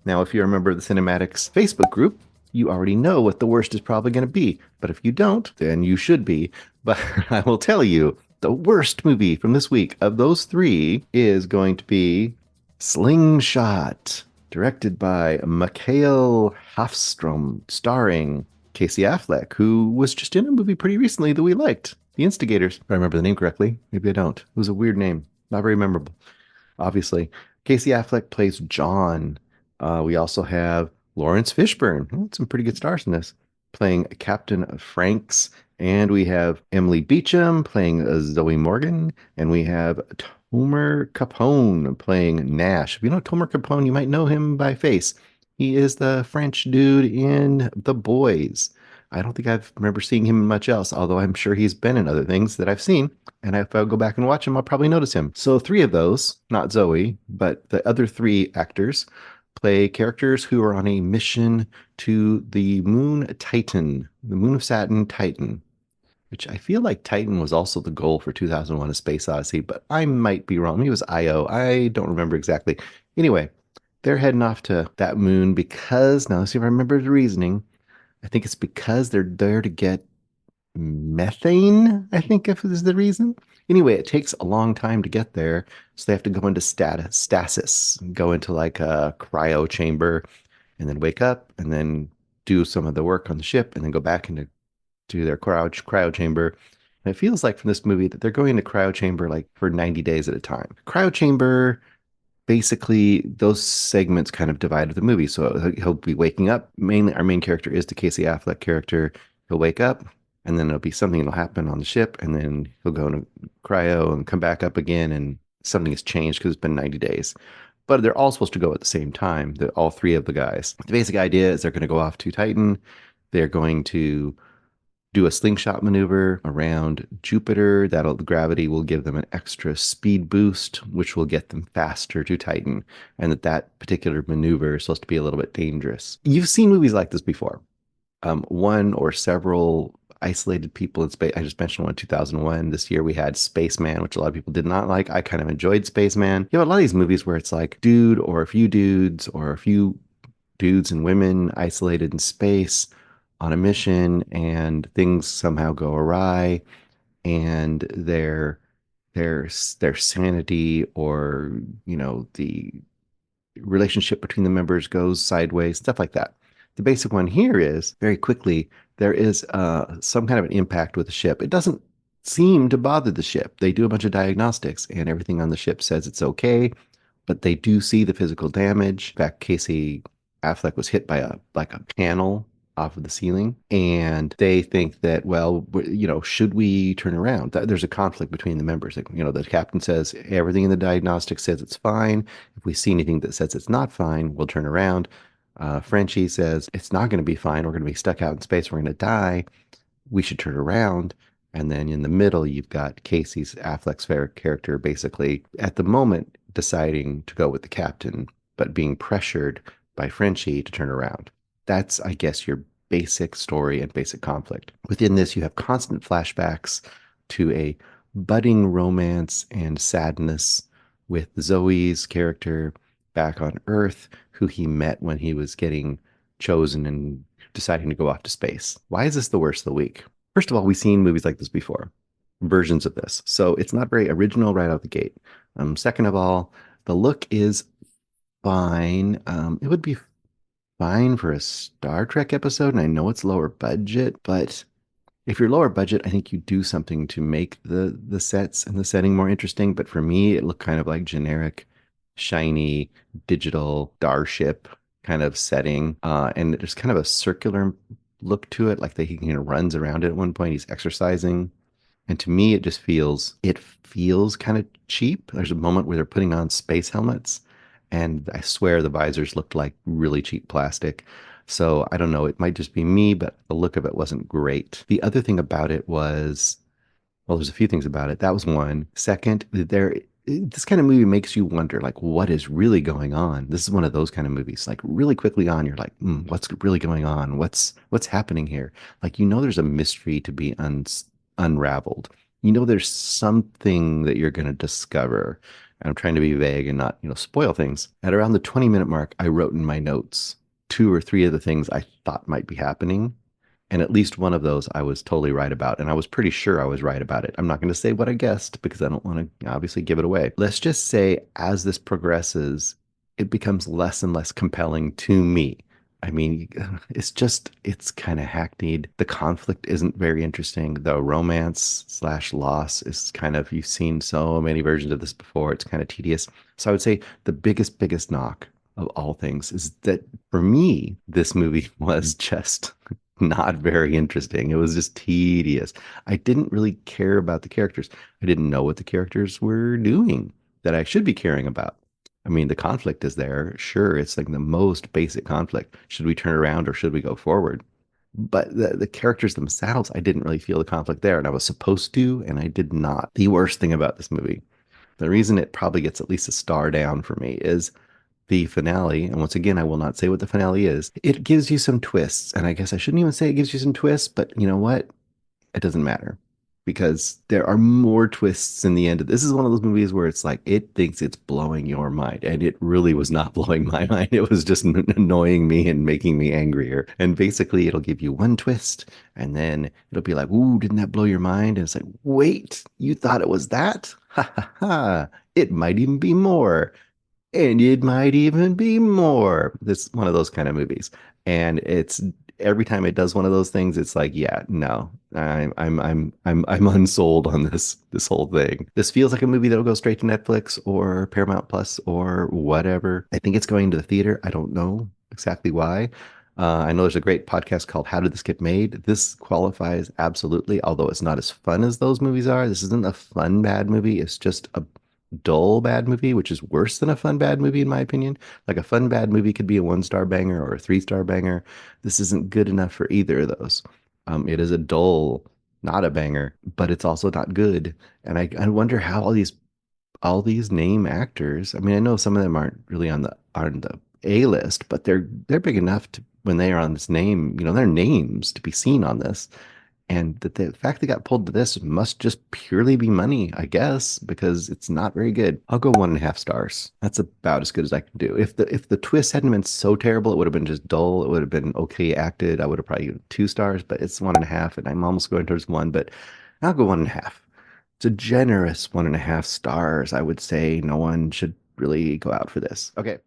Now, if you're a member of the Cinematics Facebook group, you already know what the worst is probably going to be. But if you don't, then you should be. But I will tell you, the worst movie from this week of those three is going to be Slingshot, directed by Mikhail Hafstrom, starring Casey Affleck, who was just in a movie pretty recently that we liked, The Instigators. If I remember the name correctly. Maybe I don't. It was a weird name. Not very memorable, obviously. Casey Affleck plays John. We also have Laurence Fishburne. Oh, some pretty good stars in this, playing Captain Franks. And we have Emily Beecham playing Zoe Morgan. And we have Tomer Capone playing Nash. If you know Tomer Capone, you might know him by face. He is the French dude in The Boys. I don't think I remember seeing him in much else, although I'm sure he's been in other things that I've seen. And if I go back and watch him, I'll probably notice him. So three of those, not Zoe, but the other three actors play characters who are on a mission to the moon Titan, the moon of Saturn, Titan, which I feel like Titan was also the goal for 2001: A Space Odyssey, but I might be wrong. Maybe it was Io. I don't remember exactly. Anyway, they're heading off to that moon because, now let's see if I remember the reasoning. I think it's because they're there to get methane, I think if is the reason. Anyway, it takes a long time to get there, so they have to go into stasis, go into like a cryo chamber, and then wake up, and then do some of the work on the ship, and then go back into their cryo chamber. And it feels like from this movie that they're going into cryo chamber like for 90 days at a time. Cryo chamber, basically those segments kind of divided the movie. So he'll be waking up. Mainly, our main character is the Casey Affleck character. He'll wake up, and then it'll be something that'll happen on the ship, and then he'll go into cryo and come back up again, and something has changed because it's been 90 days. But they're all supposed to go at the same time, all three of the guys. The basic idea is they're going to go off to Titan. They're going to do a slingshot maneuver around Jupiter. The gravity will give them an extra speed boost, which will get them faster to Titan. And that particular maneuver is supposed to be a little bit dangerous. You've seen movies like this before. One or several isolated people in space. I just mentioned one, 2001. This year we had Spaceman, which a lot of people did not like. I kind of enjoyed Spaceman. You have a lot of these movies where it's like dude or a few dudes or a few dudes and women isolated in space on a mission, and things somehow go awry, and their sanity, or the relationship between the members goes sideways, stuff like that. The basic one here is very quickly there is some kind of an impact with the ship. It doesn't seem to bother the ship. They do a bunch of diagnostics, and everything on the ship says it's okay, but they do see the physical damage. In fact, Casey Affleck was hit by a panel off of the ceiling, and they think that, well, should we turn around? There's a conflict between the members. Like, the captain says everything in the diagnostic says it's fine. If we see anything that says it's not fine, we'll turn around. Frenchie says it's not going to be fine. We're going to be stuck out in space. We're going to die. We should turn around. And then in the middle, you've got Casey's Affleck's character basically at the moment deciding to go with the captain, but being pressured by Frenchie to turn around. That's, I guess, your basic story and basic conflict. Within this, you have constant flashbacks to a budding romance and sadness with Zoe's character back on Earth, who he met when he was getting chosen and deciding to go off to space. Why is this the worst of the week? First of all, we've seen movies like this before, versions of this. So it's not very original right out the gate. Second of all, the look is fine. It would be fine for a Star Trek episode, and I know it's lower budget, but if you're lower budget, I think you do something to make the sets and the setting more interesting. But for me, it looked kind of like generic, shiny, digital starship kind of setting. And there's kind of a circular look to it, like he kind of runs around it at one point. He's exercising. And to me, it feels kind of cheap. There's a moment where they're putting on space helmets, and I swear the visors looked like really cheap plastic. So I don't know, it might just be me, but the look of it wasn't great. The other thing about it was, well, there's a few things about it. That was one. Second, this kind of movie makes you wonder, like, what is really going on? This is one of those kind of movies. Like, really quickly on, you're like, what's really going on? What's happening here? Like, there's a mystery to be unraveled. There's something that you're going to discover. I'm trying to be vague and not, spoil things. At around the 20-minute mark, I wrote in my notes two or three of the things I thought might be happening. And at least one of those I was totally right about. And I was pretty sure I was right about it. I'm not going to say what I guessed because I don't want to obviously give it away. Let's just say as this progresses, it becomes less and less compelling to me. I mean, it's kind of hackneyed. The conflict isn't very interesting. The romance slash loss is kind of, you've seen so many versions of this before. It's kind of tedious. So I would say the biggest knock of all things is that for me, this movie was just not very interesting. It was just tedious. I didn't really care about the characters. I didn't know what the characters were doing that I should be caring about. I mean, the conflict is there. Sure, it's like the most basic conflict. Should we turn around or should we go forward? But the characters themselves, I didn't really feel the conflict there, and I was supposed to, and I did not. The worst thing about this movie, the reason it probably gets at least a star down for me is the finale. And once again, I will not say what the finale is. It gives you some twists, and I guess I shouldn't even say it gives you some twists, but you know what? It doesn't matter because there are more twists in the end. This is one of those movies where it's like it thinks it's blowing your mind, and it really was not blowing my mind. It was just annoying me and making me angrier. And basically, it'll give you one twist, and then it'll be like, "Ooh, didn't that blow your mind?" And it's like, "Wait, you thought it was that? Ha ha ha! It might even be more." And it might even be more. This one of those kind of movies. And it's every time it does one of those things, it's like, yeah, no, I'm unsold on this whole thing. This feels like a movie that'll go straight to Netflix or Paramount Plus or whatever. I think it's going to the theater. I don't know exactly why. I know there's a great podcast called How Did This Get Made? This qualifies absolutely, although it's not as fun as those movies are. This isn't a fun bad movie. It's just a dull bad movie, which is worse than a fun bad movie, in my opinion. Like a fun bad movie could be a 1-star banger or a 3-star banger. This isn't good enough for either of those. It is a dull, not a banger, but it's also not good. And I wonder how all these name actors. I mean, I know some of them aren't really on the A list, but they're big enough to when they are on this name, their names to be seen on this. And that the fact they got pulled to this must just purely be money, I guess, because it's not very good. I'll go 1.5 stars. That's about as good as I can do. If the twist hadn't been so terrible, it would have been just dull. It would have been okay acted. I would have probably given 2 stars, but it's 1.5, and I'm almost going towards 1, but I'll go 1.5. It's a generous 1.5 stars. I would say no one should really go out for this. Okay.